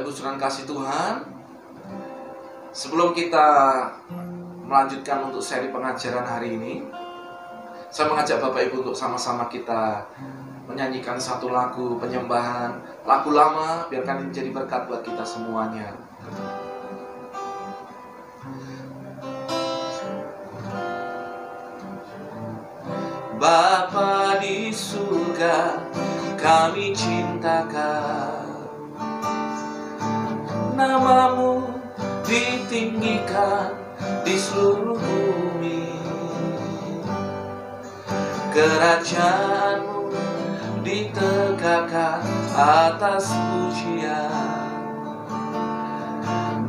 Ibu saudara kasih Tuhan, sebelum kita melanjutkan untuk seri pengajaran hari ini, saya mengajak Bapak Ibu untuk sama-sama kita menyanyikan satu lagu penyembahan, lagu lama, biarkan ini menjadi berkat buat kita semuanya. Bapa di surga, kami cintakan, namamu ditinggikan di seluruh bumi, kerajaanmu ditegakkan atas pujian,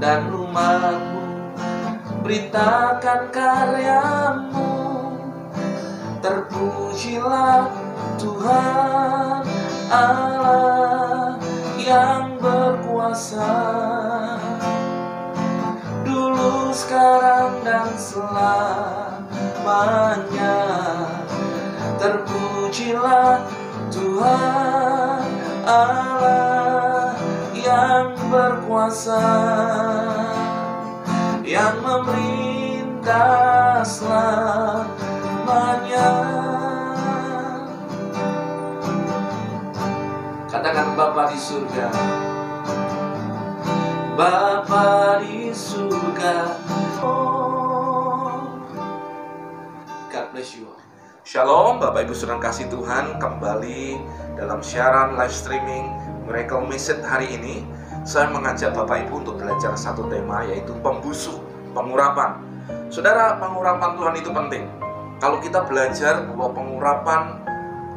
dan umatmu beritakan karyamu. Terpujilah Tuhan Allah yang berkuasa, dulu, sekarang, dan selamanya. Terpujilah Tuhan Allah yang berkuasa, yang memerintah selamanya. Katakan Bapa di surga, Bapa di surga. God bless you. Shalom Bapak Ibu saudara kasih Tuhan, kembali dalam siaran live streaming Miracle Message hari ini. Saya mengajak Bapak Ibu untuk belajar satu tema, yaitu pembusuk, pengurapan. Saudara, pengurapan Tuhan itu penting. Kalau kita belajar bahwa pengurapan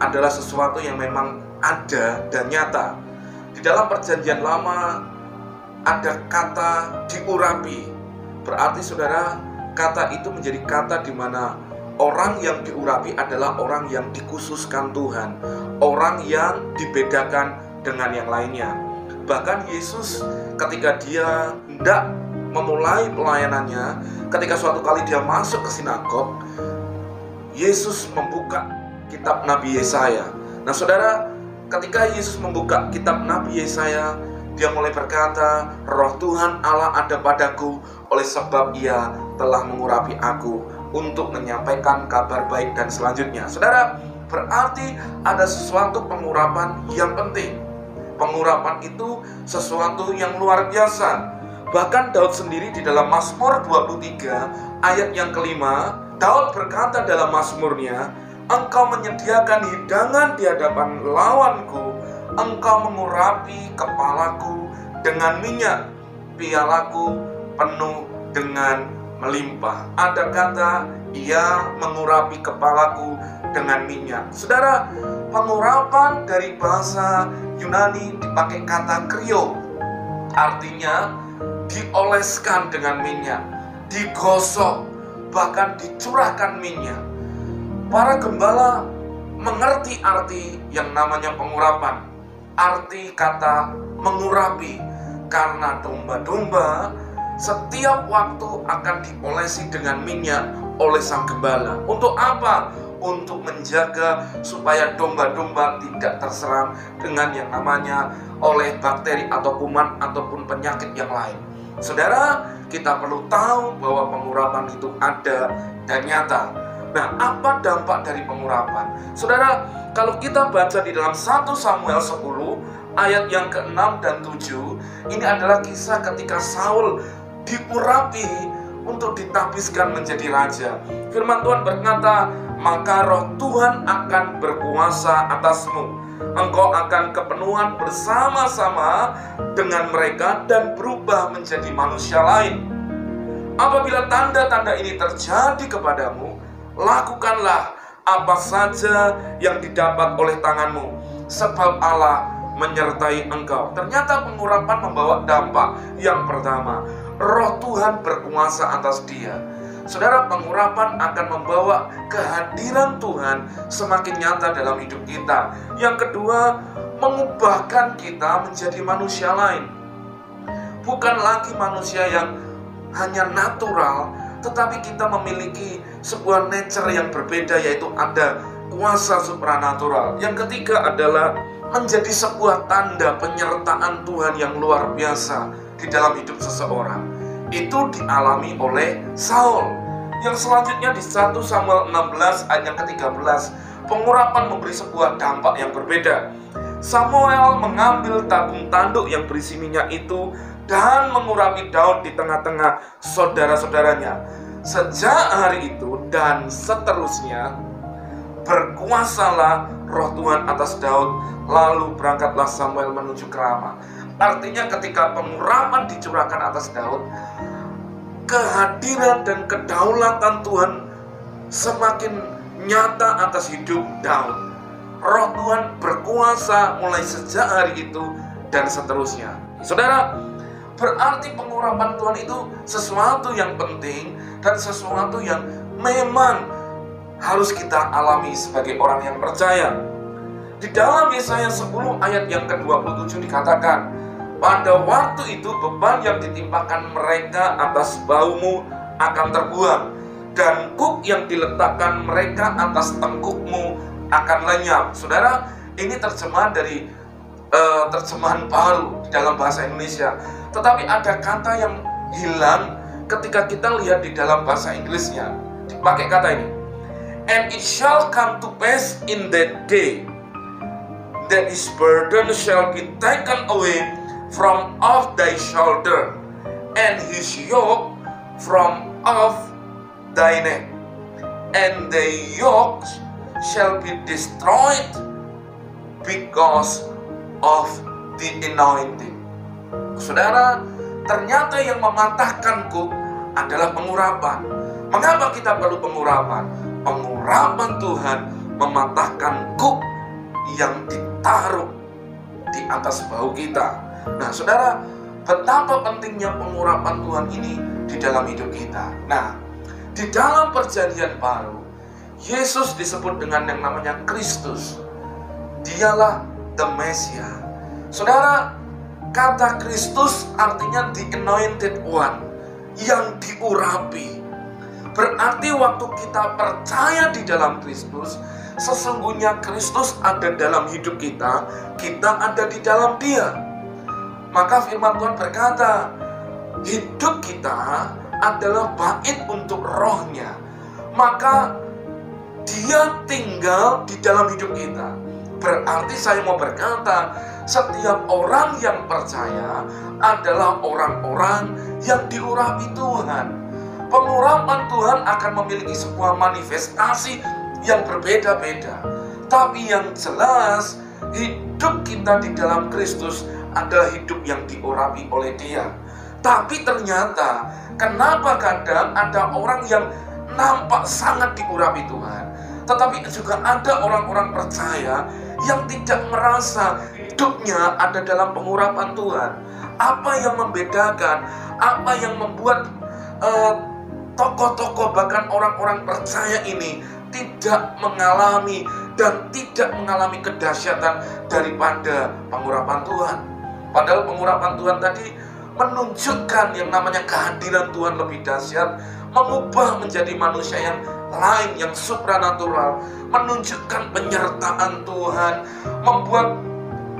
adalah sesuatu yang memang ada dan nyata. Di dalam perjanjian lama ada kata diurapi. Berarti saudara, kata itu menjadi kata di mana orang yang diurapi adalah orang yang dikhususkan Tuhan, orang yang dibedakan dengan yang lainnya. Bahkan Yesus ketika dia hendak memulai pelayanannya, ketika suatu kali dia masuk ke sinagog, Yesus membuka kitab Nabi Yesaya. Nah saudara, ketika Yesus membuka kitab Nabi Yesaya, dia mulai berkata, Roh Tuhan Allah ada padaku, oleh sebab Ia telah mengurapi aku untuk menyampaikan kabar baik dan selanjutnya. Saudara, berarti ada sesuatu pengurapan yang penting. Pengurapan itu sesuatu yang luar biasa. Bahkan Daud sendiri di dalam Mazmur 23 ayat yang kelima, Daud berkata dalam mazmurnya, Engkau menyediakan hidangan di hadapan lawanku, Engkau mengurapi kepalaku dengan minyak, pialaku penuh dengan melimpah. Ada kata, Ia mengurapi kepalaku dengan minyak. Saudara, pengurapan dari bahasa Yunani dipakai kata kryo, artinya dioleskan dengan minyak, digosok, bahkan dicurahkan minyak. Para gembala mengerti arti yang namanya pengurapan. Arti kata mengurapi, karena domba-domba setiap waktu akan diolesi dengan minyak oleh sang gembala. Untuk apa? Untuk menjaga supaya domba-domba tidak terserang dengan yang namanya oleh bakteri atau kuman ataupun penyakit yang lain. Saudara, kita perlu tahu bahwa pengurapan itu ada dan nyata. Nah, apa dampak dari pengurapan? Saudara, kalau kita baca di dalam 1 Samuel 10 ayat yang ke-6 dan 7, ini adalah kisah ketika Saul diurapi untuk ditabiskan menjadi raja. Firman Tuhan berkata, maka roh Tuhan akan berkuasa atasmu. Engkau akan kepenuhan bersama-sama dengan mereka dan berubah menjadi manusia lain. Apabila tanda-tanda ini terjadi kepadamu, lakukanlah apa saja yang didapat oleh tanganmu, sebab Allah menyertai engkau. Ternyata pengurapan membawa dampak. Yang pertama, roh Tuhan berkuasa atas dia. Saudara, pengurapan akan membawa kehadiran Tuhan semakin nyata dalam hidup kita. Yang kedua, mengubahkan kita menjadi manusia lain. Bukan lagi manusia yang hanya natural, tetapi kita memiliki sebuah nature yang berbeda, yaitu ada kuasa supranatural. Yang ketiga adalah menjadi sebuah tanda penyertaan Tuhan yang luar biasa di dalam hidup seseorang. Itu dialami oleh Saul. Yang selanjutnya di 1 Samuel 16 ayat yang ke-13, pengurapan memberi sebuah dampak yang berbeda. Samuel mengambil tabung tanduk yang berisi minyak itu dan mengurapi Daud di tengah-tengah saudara-saudaranya. Sejak hari itu dan seterusnya, berkuasalah roh Tuhan atas Daud. Lalu berangkatlah Samuel menuju ke Rama. Artinya ketika pengurapan dicurahkan atas Daud, kehadiran dan kedaulatan Tuhan semakin nyata atas hidup Daud. Roh Tuhan berkuasa mulai sejak hari itu dan seterusnya. Saudara, berarti pengurapan Tuhan itu sesuatu yang penting dan sesuatu yang memang harus kita alami sebagai orang yang percaya. Di dalam Yesaya 10 ayat yang ke-27 dikatakan, pada waktu itu beban yang ditimpakan mereka atas baumu akan terbuang, dan kuk yang diletakkan mereka atas tengkukmu akan lenyap. Saudara, ini terjemahan dari terjemahan baru di dalam bahasa Indonesia. Tetapi ada kata yang hilang ketika kita lihat di dalam bahasa Inggrisnya. Dipakai kata ini. And it shall come to pass in that day that his burden shall be taken away from off thy shoulder, and his yoke from off thy neck, and the yoke shall be destroyed because of the anointing. Saudara, ternyata yang mematahkan kuk adalah pengurapan. Mengapa kita perlu pengurapan? Pengurapan Tuhan mematahkan kuk yang ditaruh di atas bahu kita. Nah, saudara, betapa pentingnya pengurapan Tuhan ini di dalam hidup kita. Nah, di dalam perjanjian baru, Yesus disebut dengan yang namanya Kristus. Dialah the Messiah. Saudara, kata Kristus artinya the anointed one, yang diurapi. Berarti waktu kita percaya di dalam Kristus, sesungguhnya Kristus ada dalam hidup kita, kita ada di dalam Dia. Maka firman Tuhan berkata, hidup kita adalah bait untuk rohnya. Maka Dia tinggal di dalam hidup kita. Berarti saya mau berkata, setiap orang yang percaya adalah orang-orang yang diurapi Tuhan. Pengurapan Tuhan akan memiliki sebuah manifestasi yang berbeda-beda. Tapi yang jelas, hidup kita di dalam Kristus adalah hidup yang diurapi oleh Dia. Tapi ternyata, kenapa kadang ada orang yang nampak sangat diurapi Tuhan, tetapi juga ada orang-orang percaya yang tidak merasa hidupnya ada dalam pengurapan Tuhan? Apa yang membedakan? Apa yang membuat tokoh-tokoh bahkan orang-orang percaya ini tidak mengalami dan tidak mengalami kedahsyatan daripada pengurapan Tuhan? Padahal pengurapan Tuhan tadi menunjukkan yang namanya kehadiran Tuhan lebih dahsyat, mengubah menjadi manusia yang lain, yang supranatural, menunjukkan penyertaan Tuhan, membuat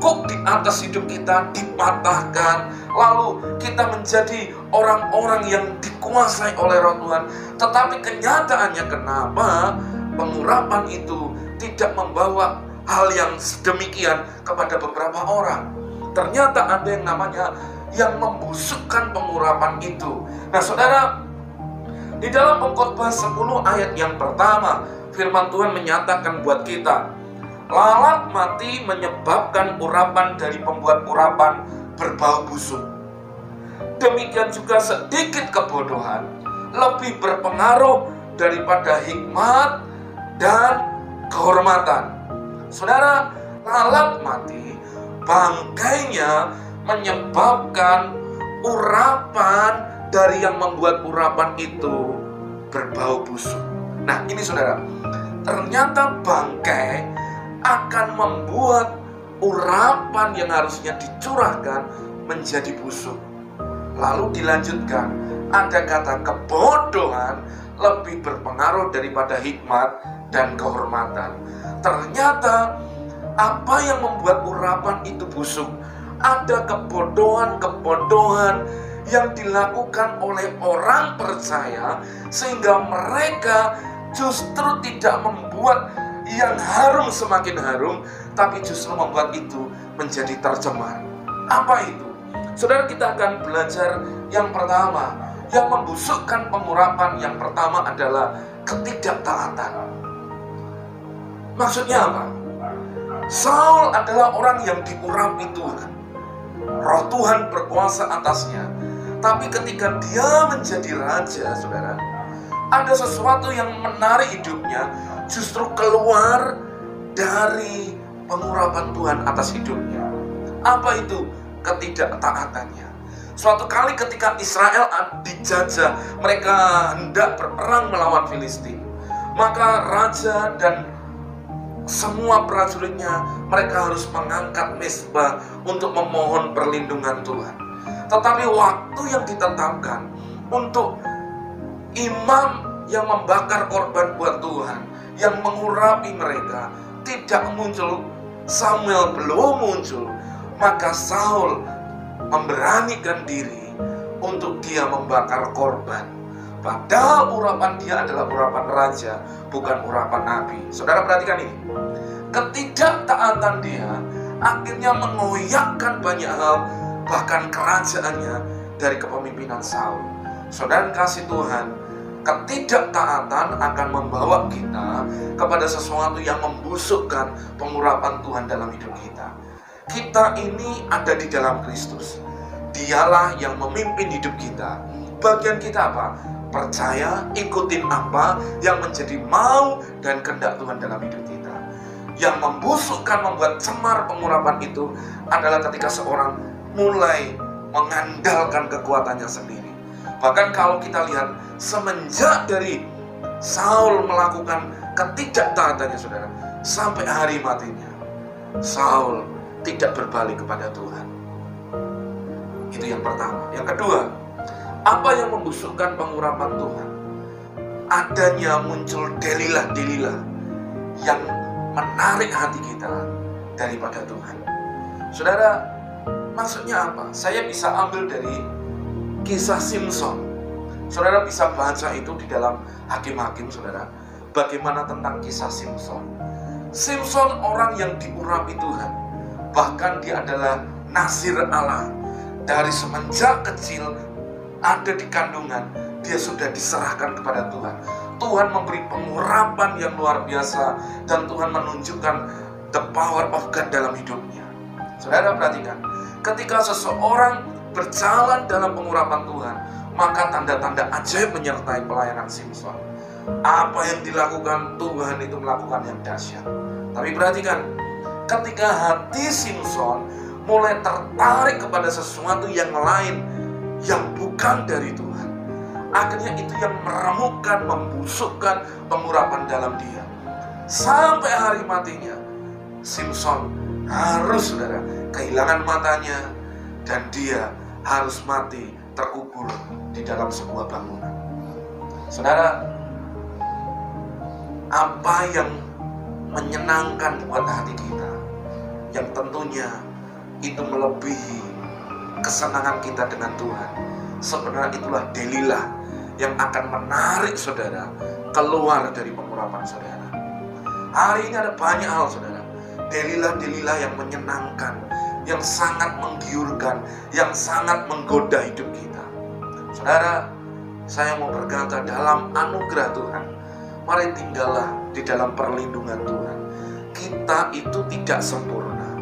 kuk di atas hidup kita dipatahkan, lalu kita menjadi orang-orang yang dikuasai oleh roh Tuhan. Tetapi kenyataannya, kenapa pengurapan itu tidak membawa hal yang sedemikian kepada beberapa orang? Ternyata ada yang namanya yang membusukkan pengurapan itu. Nah, saudara, di dalam Pengkhotbah 10 ayat yang pertama, firman Tuhan menyatakan buat kita, lalat mati menyebabkan urapan dari pembuat urapan berbau busuk. Demikian juga sedikit kebodohan lebih berpengaruh daripada hikmat dan kehormatan. Saudara, lalat mati, bangkainya menyebabkan urapan dari yang membuat urapan itu berbau busuk. Nah, ini saudara, ternyata bangkai akan membuat urapan yang harusnya dicurahkan menjadi busuk. Lalu dilanjutkan, ada kata kebodohan lebih berpengaruh daripada hikmat dan kehormatan. Ternyata Apa yang membuat urapan itu busuk? Ada kebodohan-kebodohan yang dilakukan oleh orang percaya, sehingga mereka justru tidak membuat yang harum semakin harum, tapi justru membuat itu menjadi tercemar. Apa itu? Saudara, kita akan belajar yang pertama. Yang membusukkan pengurapan yang pertama adalah ketidaktaatan. Maksudnya apa? Saul adalah orang yang diurapi Tuhan. Roh Tuhan berkuasa atasnya. Tapi ketika dia menjadi raja, saudara, ada sesuatu yang menarik hidupnya, justru keluar dari pengurapan Tuhan atas hidupnya. Apa itu? Ketidaktaatannya. Suatu kali ketika Israel dijajah, mereka hendak berperang melawan Filistin, maka raja dan semua prajuritnya, mereka harus mengangkat mezbah untuk memohon perlindungan Tuhan. Tetapi waktu yang ditetapkan untuk imam yang membakar korban buat Tuhan, yang mengurapi mereka, tidak muncul. Samuel belum muncul, maka Saul memberanikan diri untuk dia membakar korban. Padahal urapan dia adalah urapan raja, bukan urapan nabi. Saudara perhatikan ini. Ketidaktaatan dia akhirnya mengoyakkan banyak hal, bahkan kerajaannya dari kepemimpinan Saul. Saudara kasih Tuhan, ketidaktaatan akan membawa kita kepada sesuatu yang membusukkan pengurapan Tuhan dalam hidup kita. Kita ini ada di dalam Kristus. Dialah yang memimpin hidup kita. Bagian kita apa? Percaya, ikutin apa yang menjadi mau dan kehendak Tuhan dalam hidup kita. Yang membusukkan, membuat cemar pengurapan itu adalah ketika seorang mulai mengandalkan kekuatannya sendiri. Bahkan kalau kita lihat, semenjak dari Saul melakukan ketidaktaatannya, saudara, sampai hari matinya, Saul tidak berbalik kepada Tuhan. Itu yang pertama. Yang kedua, apa yang membusukkan pengurapan Tuhan? Adanya muncul delilah-delilah yang menarik hati kita daripada Tuhan. Saudara, maksudnya apa? Saya bisa ambil dari kisah Simson. Saudara bisa baca itu di dalam Hakim-Hakim, saudara. Bagaimana tentang kisah Simson? Simson orang yang diurapi Tuhan. Bahkan dia adalah nazir Allah. Dari semenjak kecil ada di kandungan, dia sudah diserahkan kepada Tuhan. Tuhan memberi pengurapan yang luar biasa, dan Tuhan menunjukkan the power of God dalam hidupnya. Saudara perhatikan, ketika seseorang berjalan dalam pengurapan Tuhan, maka tanda-tanda ajaib menyertai pelayanan Simson. Apa yang dilakukan Tuhan itu melakukan yang dahsyat. Tapi perhatikan, ketika hati Simson mulai tertarik kepada sesuatu yang lain yang bukan dari Tuhan, akhirnya itu yang meremukkan, membusukkan pengurapan dalam dia. Sampai hari matinya, Simson harus, saudara, kehilangan matanya, dan dia harus mati terkubur di dalam sebuah bangunan. Saudara, apa yang menyenangkan buat hati kita, yang tentunya itu melebihi kesenangan kita dengan Tuhan, sebenarnya itulah delilah yang akan menarik saudara keluar dari pengurapan saudara. Hari ini ada banyak hal, saudara, delilah-delilah yang menyenangkan, yang sangat menggiurkan, yang sangat menggoda hidup kita. Saudara, saya mau berkata, dalam anugerah Tuhan, mari tinggallah di dalam perlindungan Tuhan. Kita itu tidak sempurna,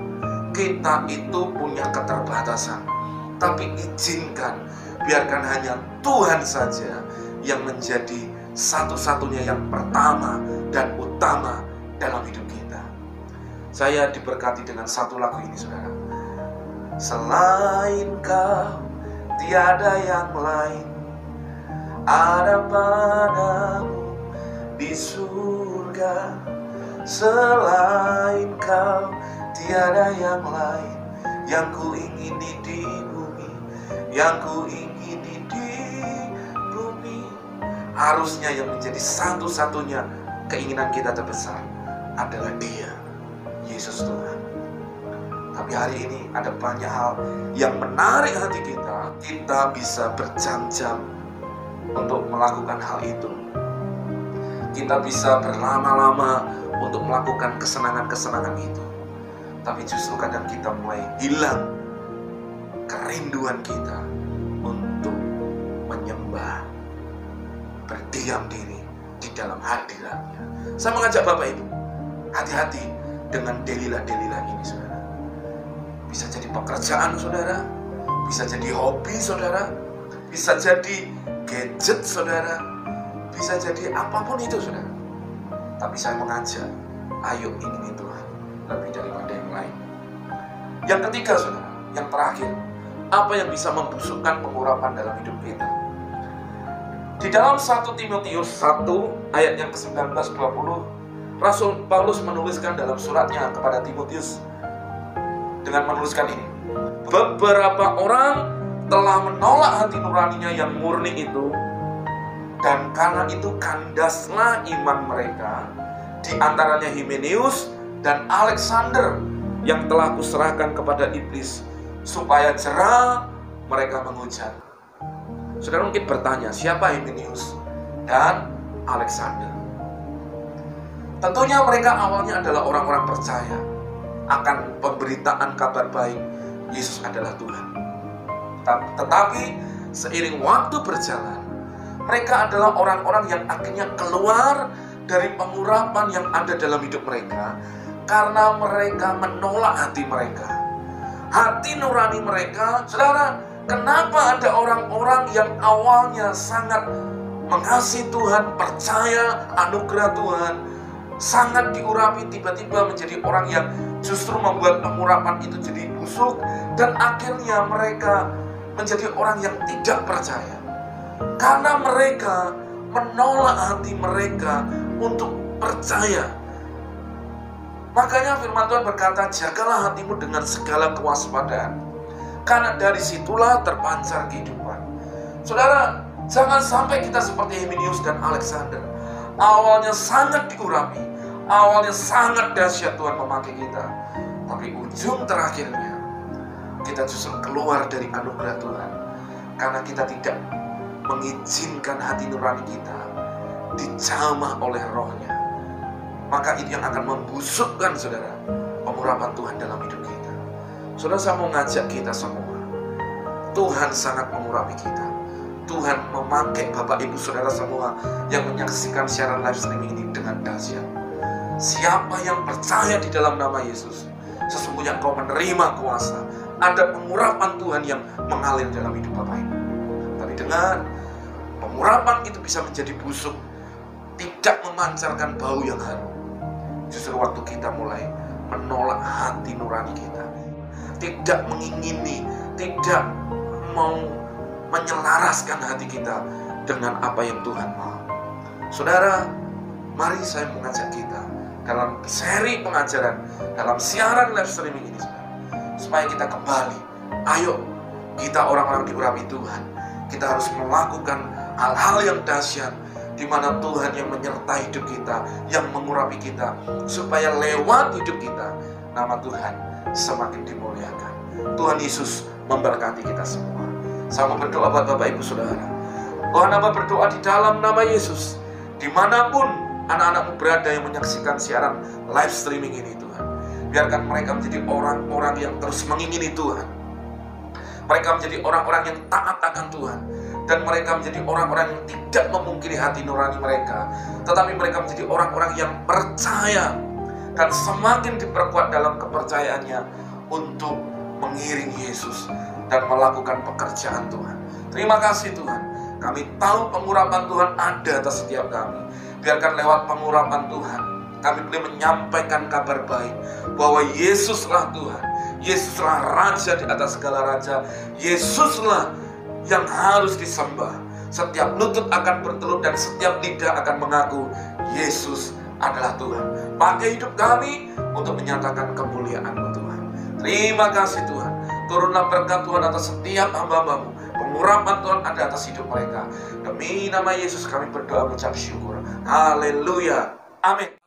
kita itu punya keterbatasan, tapi izinkan, biarkan hanya Tuhan saja yang menjadi satu-satunya yang pertama dan utama dalam hidup kita. Saya diberkati dengan satu lagu ini, saudara. Selain Kau tiada yang lain, ada padamu di surga. Selain Kau tiada yang lain, yang ku ingini di bumi, yang ku ingini di bumi. Harusnya yang menjadi satu-satunya keinginan kita terbesar adalah Dia, Yesus. Yesus Tuhan. Tapi hari ini ada banyak hal yang menarik hati kita. Kita bisa berjam-jam untuk melakukan hal itu. Kita bisa berlama-lama untuk melakukan kesenangan-kesenangan itu. Tapi justru kadang kita mulai hilang kerinduan kita untuk menyembah, berdiam diri di dalam hadiratnya. Saya mengajak Bapak Ibu, hati-hati dengan delilah-delilah ini, saudara. Bisa jadi pekerjaan, saudara. Bisa jadi hobi, saudara. Bisa jadi gadget, saudara. Bisa jadi apapun itu, saudara. Tapi saya mengajak, ayo ingini Tuhan lebih daripada yang lain. Yang ketiga, saudara, yang terakhir, apa yang bisa membusukkan pengurapan dalam hidup kita? Di dalam 1 Timotius 1 ayat yang ke-19-20, Rasul Paulus menuliskan dalam suratnya kepada Timotius dengan menuliskan ini. Beberapa orang telah menolak hati nuraninya yang murni itu, dan karena itu kandaslah iman mereka, di antaranya Himeneus dan Alexander yang telah kuserahkan kepada iblis, supaya jera mereka menghujat. Saudara mungkin bertanya, siapa Himeneus dan Alexander? Tentunya mereka awalnya adalah orang-orang percaya akan pemberitaan kabar baik Yesus adalah Tuhan. Tetapi seiring waktu berjalan, mereka adalah orang-orang yang akhirnya keluar dari pengurapan yang ada dalam hidup mereka karena mereka menolak hati mereka. Hati nurani mereka, saudara, kenapa ada orang-orang yang awalnya sangat mengasihi Tuhan, percaya anugerah Tuhan, sangat diurapi, tiba-tiba menjadi orang yang justru membuat pengurapan itu jadi busuk, dan akhirnya mereka menjadi orang yang tidak percaya karena mereka menolak hati mereka untuk percaya. Makanya firman Tuhan berkata, jagalah hatimu dengan segala kewaspadaan, karena dari situlah terpancar kehidupan. Saudara, jangan sampai kita seperti Himeneus dan Alexander. Awalnya sangat diurapi, awalnya sangat dahsyat Tuhan memakai kita, tapi ujung terakhirnya kita justru keluar dari anugerah Tuhan karena kita tidak mengizinkan hati nurani kita dijamah oleh Roh-Nya. Maka itu yang akan membusukkan, saudara, pengurapan Tuhan dalam hidup kita. Saudara, saya mau ngajak kita semua, Tuhan sangat mengurapi kita. Tuhan memakai Bapak Ibu Saudara semua yang menyaksikan siaran live streaming ini dengan dahsyat. Siapa yang percaya di dalam nama Yesus, sesungguhnya kau menerima kuasa. Ada pengurapan Tuhan yang mengalir dalam hidup Bapak Ibu. Tapi dengan pengurapan itu bisa menjadi busuk, tidak memancarkan bau yang harum. Justru waktu kita mulai menolak hati nurani kita, tidak mengingini, tidak mau menyelaraskan hati kita dengan apa yang Tuhan mau. Saudara, mari saya mengajak kita dalam seri pengajaran, dalam siaran live streaming ini, supaya kita kembali. Ayo, kita orang-orang diurapi Tuhan, kita harus melakukan hal-hal yang dahsyat, di mana Tuhan yang menyertai hidup kita, yang mengurapi kita, supaya lewat hidup kita, nama Tuhan semakin dimuliakan. Tuhan Yesus memberkati kita semua. Saya mau berdoa buat Bapak Ibu Saudara. Tuhan, Hamba berdoa di dalam nama Yesus, dimanapun anak-anakmu berada yang menyaksikan siaran live streaming ini, Tuhan, biarkan mereka menjadi orang-orang yang terus mengingini Tuhan. Mereka menjadi orang-orang yang taat akan Tuhan, dan mereka menjadi orang-orang yang tidak memungkiri hati nurani mereka, tetapi mereka menjadi orang-orang yang percaya dan semakin diperkuat dalam kepercayaannya untuk mengiring Yesus dan melakukan pekerjaan Tuhan. Terima kasih Tuhan, kami tahu pengurapan Tuhan ada atas setiap kami. Biarkan lewat pengurapan Tuhan kami boleh menyampaikan kabar baik bahwa Yesuslah Tuhan, Yesuslah Raja di atas segala raja, Yesuslah yang harus disembah. Setiap lutut akan bertelur dan setiap lidah akan mengaku Yesus adalah Tuhan. Pakai hidup kami untuk menyatakan kemuliaan-Mu, Tuhan. Terima kasih Tuhan. Turunlah berkat Tuhan atas setiap hamba-Mu. Pengurapan Tuhan ada atas hidup mereka. Demi nama Yesus kami berdoa mengucap syukur. Haleluya. Amin.